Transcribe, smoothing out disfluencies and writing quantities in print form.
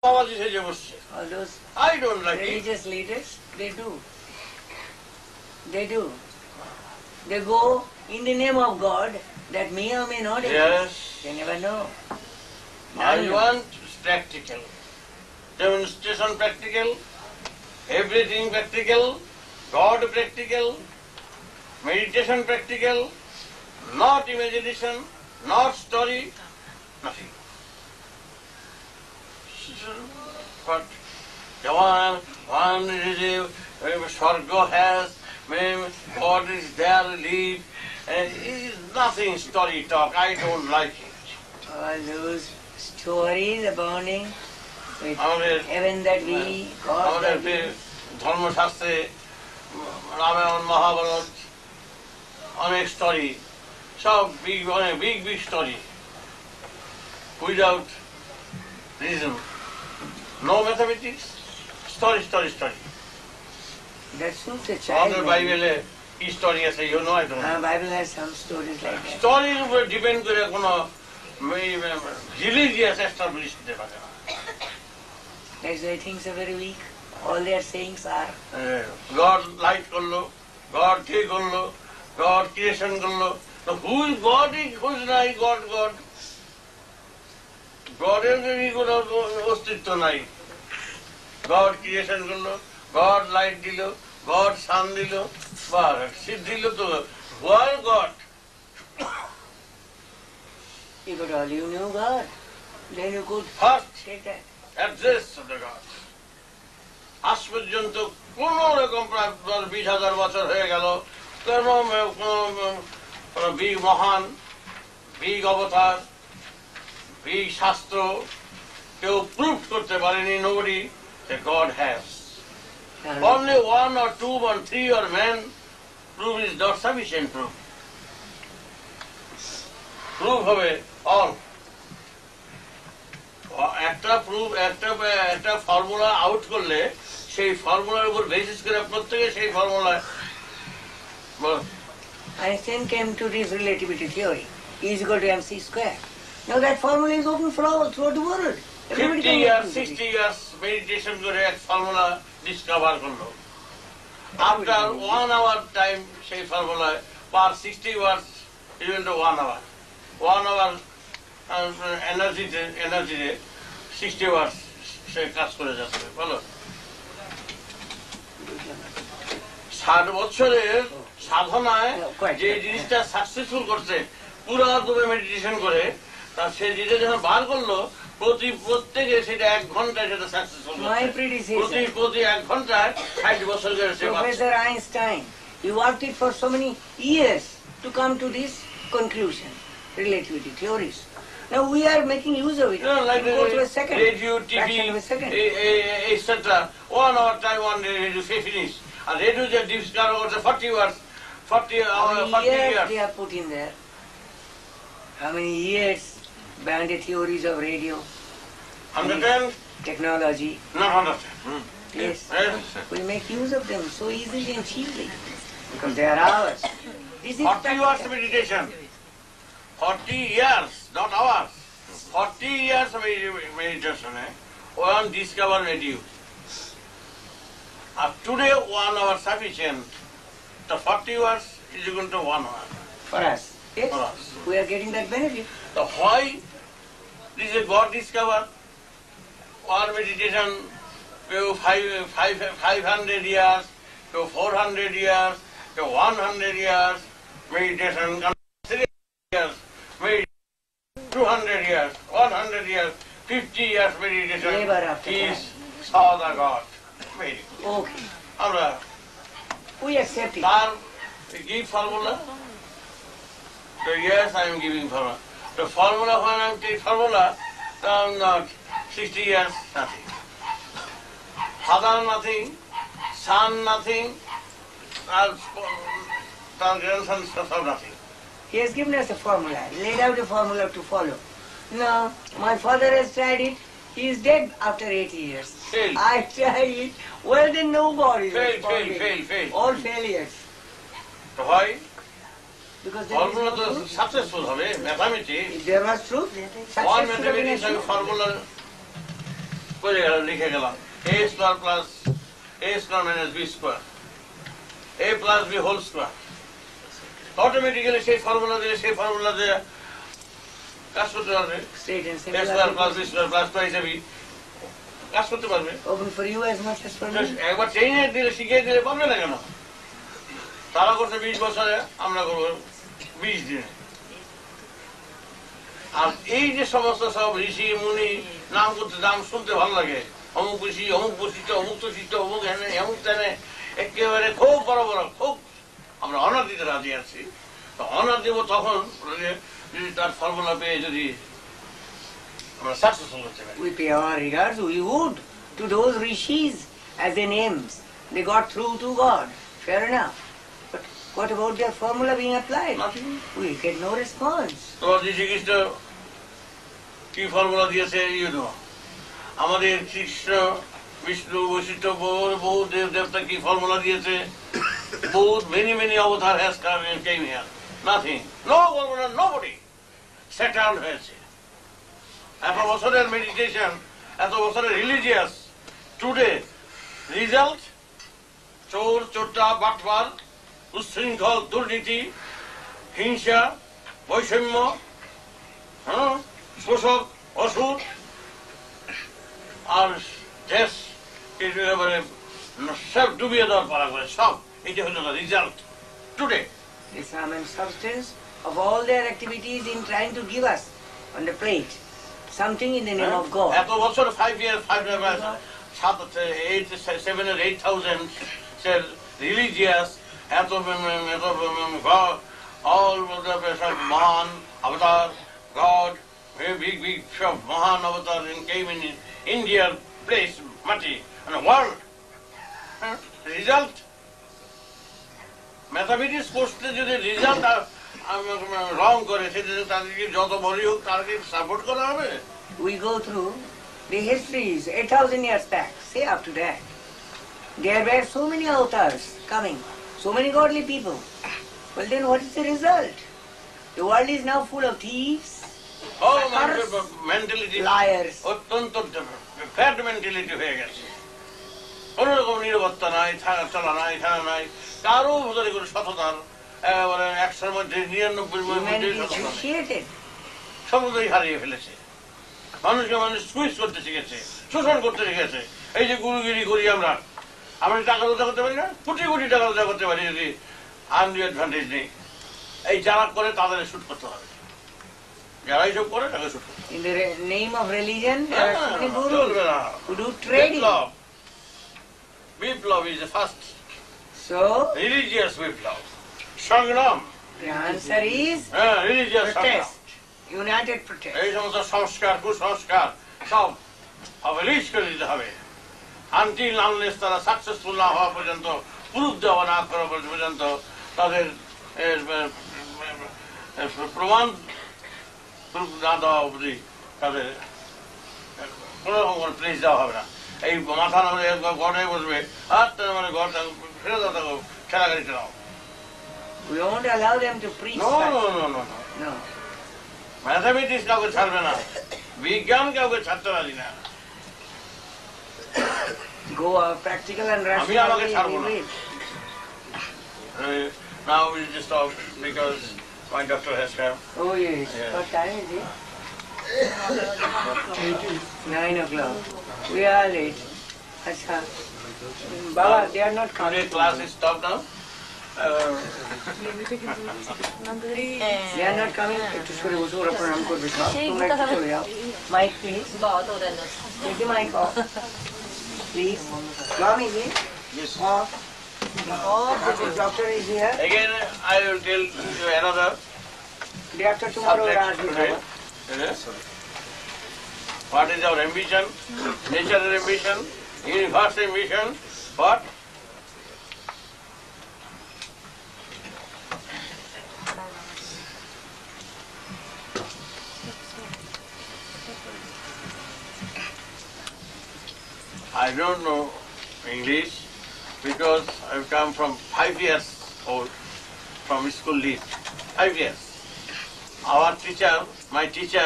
All those I don't like religious leaders, they do. They do. They go in the name of God that may or may not exist. Yes. They never know. I want practical. Demonstration practical, everything practical, God practical, meditation practical, not imagination, not story, nothing. But one is Swarga has, God is there, live, and it is nothing story talk. I don't like it. All those stories abounding with আমাদের heaven that we, God আমাদের that we. ধর্মশাস্ত্রে Ramayana Mahabharata অনেক story সব অনেক big story without reason no mathematics story story story That suits a child. আমাদের বাইবেলে কি story আছে you know I don't Bible has some stories like that. স্টোরির উপরে ডিপেন্ড করে কোনো রিলিজিয়াস এস্টাবলিশ দিতে পারে না That's why things are very weak. All their sayings are. God light করলো, God ঠিক করলো, God creation করলো. So who is God? Who is not God? God. God এর কোনো অস্তিত্ব নাই. God creation করলো, God light দিল, God sun দিল, বা শীত দিল তো one God. You could all you knew God. Then you could First take that. address of the God. আজ পর্যন্ত কোন রকম প্রায় 10,000 বছর হয়ে গেল কোন বিগ মহান বিগ অবতার বিগ শাস্ত্র কেউ প্রুভ করতে পারেনি nobody that God has. Only one or two or three or men proof is not sufficient proof. Proof হবে all. একটা প্রুফ একটা ফর্মুলা আউট করলে সেই ফর্মুলার উপর বেসিস করে প্রত্যেকে সেই formula Einstein came to this relativity theory. E is equal to mc square. Now that formula is open for all throughout the world. 50 years 60 years meditation করে এক ফর্মুলা ডিসকভার করলো after 1 hour time সেই formula per 60 hours equal to 1 hour 1 hour এনার্জিতে 60 hours সে কাজ করে যাচ্ছে বলো 60 বছরের সাধনায় যে জিনিসটা সাকসেসফুল করছে পুরো তুমি মেডিটেশন করে তার সেই জিনিসটা যখন বার করলো প্রত্যেকে সেটা 1 ঘন্টায় সেটা সাকসেসফুল প্রতি 1 ঘন্টায় 60 বছর করে সে Professor Einstein, he worked it for so many years to come to this conclusion, relativity theories. Now we are making use of it. Like go to a second. Radio, TV, etc. 1 hour time on radio, finish. And radio just discover over the 40 hours, 40 years. They have put in there. How many years behind the theories of radio? 110? Technology. Not 110. Yes. We make use of them so easily and cheaply. Because they are ours. This is 40 hours of meditation. 40 years, not hours. 40 years of meditation. One discover radio. Today 1 hour sufficient. The 40 hours is equal to 1 hour. For us. Yes. For us. We are getting that benefit. So why this is God discover? One meditation to 500 years, to 400 years, to 100 years, meditation 3 years, 200 years, 100 years, 50 years meditation. He saw the God. Very good. Okay. আমরা We accept it. তার give formula. So yes, I am giving formula. The formula when I am taking formula, I'm not 60 years, nothing. Father nothing, son nothing, our grandson nothing. He has given us a formula, laid out a formula to follow. No, my father has tried it. He is dead after 80 years. Failed. I tried it. Well, then nobody. Fail. All failures. So why? Because there is Formula no to truth. successful হবে, mathematics. If there was truth, One success would have been mathematics assured. formula করে গেল, লিখে গেলাম a square plus a square minus b square, a plus b whole square. Automatically সেই formula দিয়ে কাজ করতে পারবে। Straight and a simple. square plus b square plus twice ab কাজ করতে পারবে। Open for you as much as for me. একবার training দিলে শিখিয়ে দিলে পারবে না কেন? তারা করছে 20 বছরে, আমরা করবো 20 দিনে। আর এই যে সমস্ত সব ঋষি মুনি নাম করতে, নাম শুনতে ভালো লাগে, অমুক ঋষি, অমুক বৈশিষ্ট্য, অমুক তশিষ্ঠ, অমুক হেনে, অমুক তেনে, একেবারে খুব বড় বড়, খুব আমরা অনার দিতে রাজি আছি। তো অনার দেব তখন যদি তার ফর্মুলা পেয়ে যদি আমরা সাকসেসফুল করতে পারি। We pay our regards, we would, to those rishis as their names. They got through to God. Fair enough. But what about their formula being applied? Nothing. We get no response. তোমার যে শ্রীকৃষ্ণ কি formula দিয়েছে আমাদের কৃষ্ণ বিষ্ণু বৈশিষ্ট্য বহু দেব দেবতা কি formula দিয়েছে, বহুত many অবতার has come and came here. Nothing. No formula, nobody. Settled হয়েছে। এত বছরের মেডিটেশন, এত বছরের রিলিজিয়াস, টুডে রিজাল্ট চোর, চোরটা, বাটপার, উচ্ছৃঙ্খল, দুর্নীতি, হিংসা, বৈষম্য, শোষক, অসুর, আর দেশ একেবারে সব ডুবিয়ে দেওয়ার পারা করে, সব এটা হলো result today. The sum and substance of all their activities in trying to give us on the plate something in the name of God. এত বছর 5 years 7 or 8,000 রিলিজিয়াস, এত all সব মহান অবতার, গড, big সব মহান অবতার came in Indian place, মাটি, and world. রিজাল্ট ম্যাথামেটিক্স পড়তে যদি রিজাল্ট রং করে, সেটা তাদেরকে যত বড়ই হোক তাদেরকে সাপোর্ট করা হবে। We go through the histories 8,000 years back, say up to that. There were so many avatars coming, so many godly people. Well then what is the result? The world is now full of thieves, mentality liars. অত্যন্ত fat mentality হয়ে গেছে। কোনো রকম নিরাপত্তা নাই, চলা নাই, থানা নাই, কারো ভিতরে কোনো সততার, একেবারে 100-র মধ্যে 99-র মধ্যে Humanity is vitiated. সততাই হারিয়ে ফেলেছে। মানুষকে মানুষ সুইচ করতে শিখেছে, শোষণ করতে শিখেছে। এই যে গুরুগিরি করি আমরা টাকা রোজা করতে পারি না, কোটি কোটি টাকা রোজা করতে পারি যদি আনডু অ্যাডভান্টেজ নেই। এই যারা করে তাদের শুট করতে হবে, যারা এইসব করে তাকে শুট করতে হবে। In the name of religion, there are so many gurus চলবে না। who do trading. Biplab is the first So, religious বিপ্লব, সংগ্রাম। the answer is রিলিজিয়াস সংগ্রাম। protest, united protest. এই সমস্ত সংস্কার, কুসংস্কার সব অবলিশ করে দিতে হবে। আনটিল আনলেস তারা সাকসেসফুল না হওয়া পর্যন্ত, প্রুফ দেওয়া না করা পর্যন্ত, তাদের প্রমাণ না দেওয়া অবধি তাদের কোন রকম কোনো প্লেস দেওয়া হবে না। এই মাথা নামে গড়ে বসবে, আর তার মানে গড়টা ফেলে দাও, তাকে খেলা গাড়ি চালাও। We won't allow them to preach no that. No no no No. Mathematics কাউকে ছাড়বে না, বিজ্ঞান কাউকে ছাড়তে পারি না। Go practical and আমি আমাকে rational. ছাড়বো না। Now we just stop because my doctor has come. Oh yes. Yeah. What time is it? 9 o'clock. We are late. Acha. Baba, they are not Today coming. class is stopped now. They are not coming. একটু সরে বসে ওরা প্রণাম করবে সব। তোমরা একটু চলে যাও। Mic please. Take the mic off. Please. Mom is in? Yes. Off. The doctor is here. Again, I will tell you another Day after tomorrow, subject Raj will today. cover. Yes. What is our ambition? Natural ambition, universal ambition. What? I don't know English because I've come from 5 years old from school leave. 5 years. Our teacher, my teacher